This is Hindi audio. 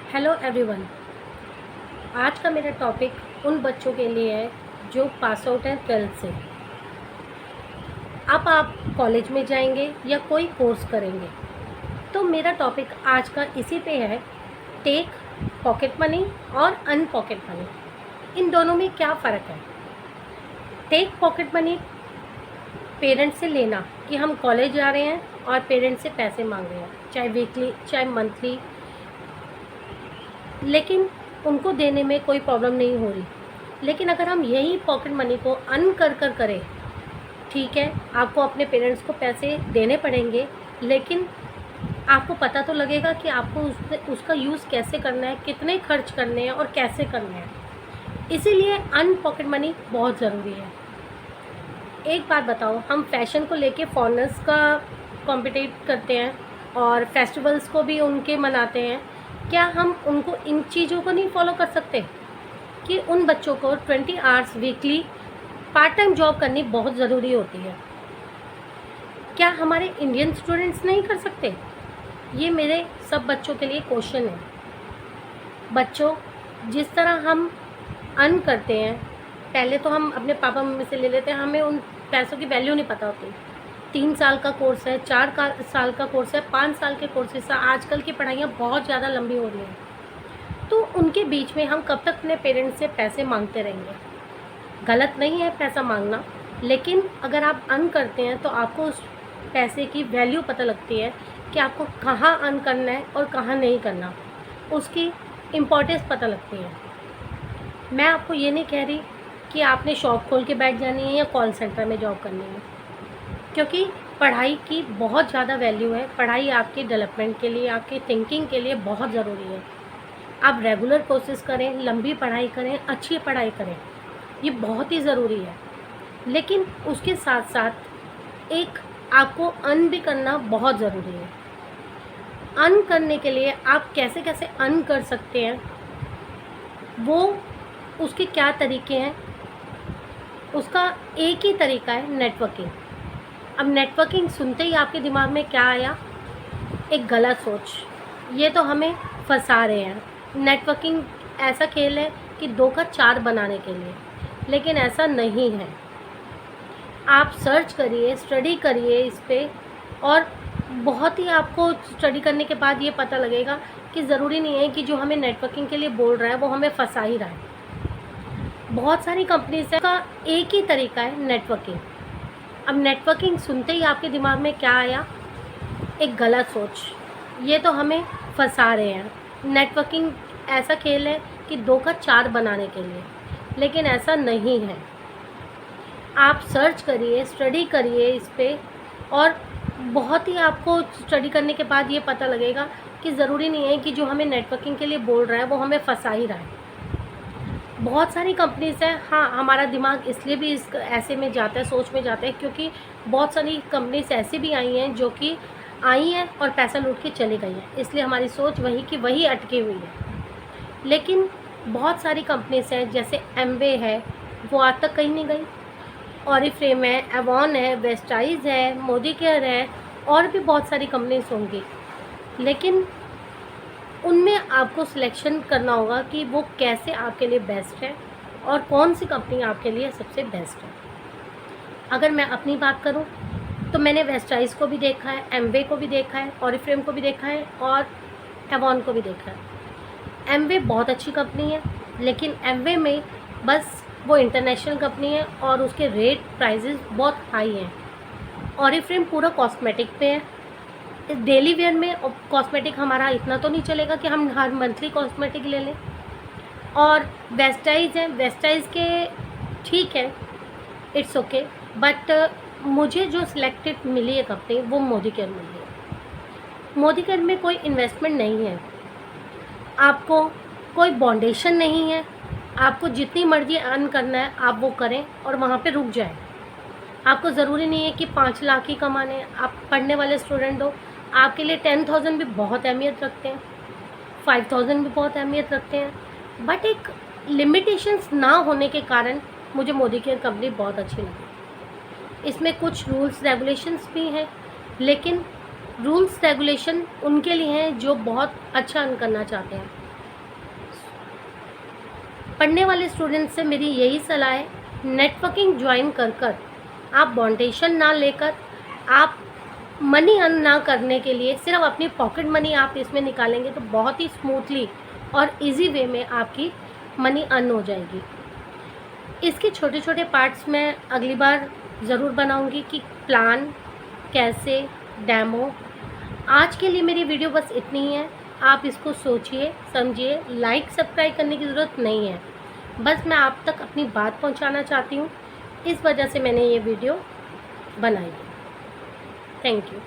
Hello everyone. आज का मेरा टॉपिक उन बच्चों के लिए है जो पास आउट हैं 12th से। अब आप कॉलेज में जाएंगे या कोई कोर्स करेंगे, तो मेरा टॉपिक आज का इसी पे है, टेक पॉकेट मनी और अन पॉकेट मनी, इन दोनों में क्या फ़र्क है। टेक पॉकेट मनी पेरेंट्स से लेना कि हम कॉलेज जा रहे हैं और पेरेंट्स से पैसे मांग रहे हैं, चाहे वीकली चाहे मंथली, लेकिन उनको देने में कोई प्रॉब्लम नहीं हो रही। लेकिन अगर हम यही पॉकेट मनी को अर्न कर करें, ठीक है, आपको अपने पेरेंट्स को पैसे देने पड़ेंगे, लेकिन आपको पता तो लगेगा कि आपको उसका यूज़ कैसे करना है, कितने खर्च करने हैं और कैसे करने हैं। इसीलिए अर्न पॉकेट मनी बहुत ज़रूरी है। एक बात बताओ, हम फैशन को लेके फॉरेनर्स का कॉम्पिटिट करते हैं और फेस्टिवल्स को भी उनके मनाते हैं, क्या हम उनको इन चीज़ों को नहीं फॉलो कर सकते कि उन बच्चों को 20 hours weekly part time job करनी बहुत ज़रूरी होती है? क्या हमारे इंडियन स्टूडेंट्स नहीं कर सकते? ये मेरे सब बच्चों के लिए क्वेश्चन है। बच्चों, जिस तरह हम अर्न करते हैं, पहले तो हम अपने पापा मम्मी से ले लेते हैं, हमें उन पैसों की वैल्यू नहीं पता होती। 3 साल का कोर्स है, 4 साल का कोर्स है, 5 साल के कोर्सेस हैं। आजकल की पढ़ाइयाँ बहुत ज़्यादा लंबी हो रही हैं, तो उनके बीच में हम कब तक अपने पेरेंट्स से पैसे मांगते रहेंगे? गलत नहीं है पैसा मांगना, लेकिन अगर आप अर्न करते हैं तो आपको उस पैसे की वैल्यू पता लगती है कि आपको कहाँ अर्न करना है और कहाँ नहीं करना, उसकी इम्पोर्टेंस पता लगती है। मैं आपको ये नहीं कह रही कि आपने शॉप खोल के बैठ जानी है या कॉल सेंटर में जॉब करनी है, क्योंकि पढ़ाई की बहुत ज़्यादा वैल्यू है। पढ़ाई आपके डेवलपमेंट के लिए, आपके थिंकिंग के लिए बहुत ज़रूरी है। आप रेगुलर कोर्सेज करें, लंबी पढ़ाई करें, अच्छी पढ़ाई करें, ये बहुत ही ज़रूरी है। लेकिन उसके साथ साथ एक आपको अर्न भी करना बहुत ज़रूरी है। अर्न करने के लिए आप कैसे कैसे अर्न कर सकते हैं, वो उसके क्या तरीके हैं? उसका एक ही तरीका है, नेटवर्किंग। अब नेटवर्किंग सुनते ही आपके दिमाग में क्या आया? एक गलत सोच, ये तो हमें फंसा रहे हैं। नेटवर्किंग ऐसा खेल है कि 2 का 4 बनाने के लिए, लेकिन ऐसा नहीं है। आप सर्च करिए, स्टडी करिए इस पे, और बहुत ही आपको स्टडी करने के बाद ये पता लगेगा कि ज़रूरी नहीं है कि जो हमें नेटवर्किंग के लिए बोल रहा है वो हमें फंसा ही रहा है। बहुत सारी कंपनीज है, का एक ही तरीका है, नेटवर्किंग। अब नेटवर्किंग सुनते ही आपके दिमाग में क्या आया? एक गलत सोच, ये तो हमें फंसा रहे हैं। नेटवर्किंग ऐसा खेल है कि 2 का 4 बनाने के लिए, लेकिन ऐसा नहीं है। आप सर्च करिए, स्टडी करिए इस पे, और बहुत ही आपको स्टडी करने के बाद ये पता लगेगा कि ज़रूरी नहीं है कि जो हमें नेटवर्किंग के लिए बोल रहा है वो हमें फंसा ही रहा है। बहुत सारी कंपनीज़ हैं, हाँ, हमारा दिमाग इसलिए भी इस ऐसे में जाता है, सोच में जाता है, क्योंकि बहुत सारी कंपनीज़ ऐसी भी आई हैं जो कि आई हैं और पैसा लूट के चली गई हैं, इसलिए हमारी सोच वही की वही अटकी हुई है। लेकिन बहुत सारी कंपनीज़ हैं, जैसे एमवे है, वो आज तक कहीं नहीं गई। ऑरिफ्लेम है, एवॉन है, वेस्टाइज है, मोदी केयर है, और भी बहुत सारी कंपनीज़ होंगी, लेकिन उनमें आपको सिलेक्शन करना होगा कि वो कैसे आपके लिए बेस्ट है और कौन सी कंपनी आपके लिए सबसे बेस्ट है। अगर मैं अपनी बात करूं तो मैंने वेस्टाइज को भी देखा है, एमवे को भी देखा है, ऑरिफ्लेम को भी देखा है और एवॉन को भी देखा है। एमवे बहुत अच्छी कंपनी है, लेकिन एमवे में बस वो इंटरनेशनल कंपनी है और उसके रेट प्राइजेस बहुत हाई हैं। ऑरिफ्लेम पूरा कॉस्मेटिक पे है। डेली वेयर में कॉस्मेटिक हमारा इतना तो नहीं चलेगा कि हम हर मंथली कॉस्मेटिक ले लें। और वेस्टाइज है, वेस्टाइज के ठीक है, इट्स ओके, बट मुझे जो सिलेक्टेड मिली है कंपनी, वो मोदी केयर मिली है। मोदी केयर में कोई इन्वेस्टमेंट नहीं है, आपको कोई बाउंडेशन नहीं है, आपको जितनी मर्जी अर्न करना है आप वो करें और वहाँ पे रुक जाएं। आपको ज़रूरी नहीं है कि 5 लाख ही कमाने। आप पढ़ने वाले स्टूडेंट हो, आपके लिए 10,000 भी बहुत अहमियत रखते हैं, 5,000 भी बहुत अहमियत रखते हैं, बट एक लिमिटेशंस ना होने के कारण मुझे मोदी केयर कंपनी बहुत अच्छी लगी। इसमें कुछ रूल्स रेगुलेशंस भी हैं, लेकिन रूल्स रेगुलेशन उनके लिए हैं जो बहुत अच्छा अर्न करना चाहते हैं। पढ़ने वाले स्टूडेंट्स से मेरी यही सलाह है, नेटवर्किंग ज्वाइन कर कर आप बॉन्डेशन ना लेकर, आप मनी अर्न ना करने के लिए सिर्फ अपनी पॉकेट मनी आप इसमें निकालेंगे तो बहुत ही स्मूथली और इजी वे में आपकी मनी अर्न हो जाएगी। इसके छोटे छोटे पार्ट्स मैं अगली बार ज़रूर बनाऊंगी कि प्लान कैसे, डेमो। आज के लिए मेरी वीडियो बस इतनी ही है। आप इसको सोचिए, समझिए, लाइक सब्सक्राइब करने की ज़रूरत नहीं है, बस मैं आप तक अपनी बात पहुंचाना चाहती हूँ, इस वजह से मैंने ये वीडियो बनाई है। Thank you.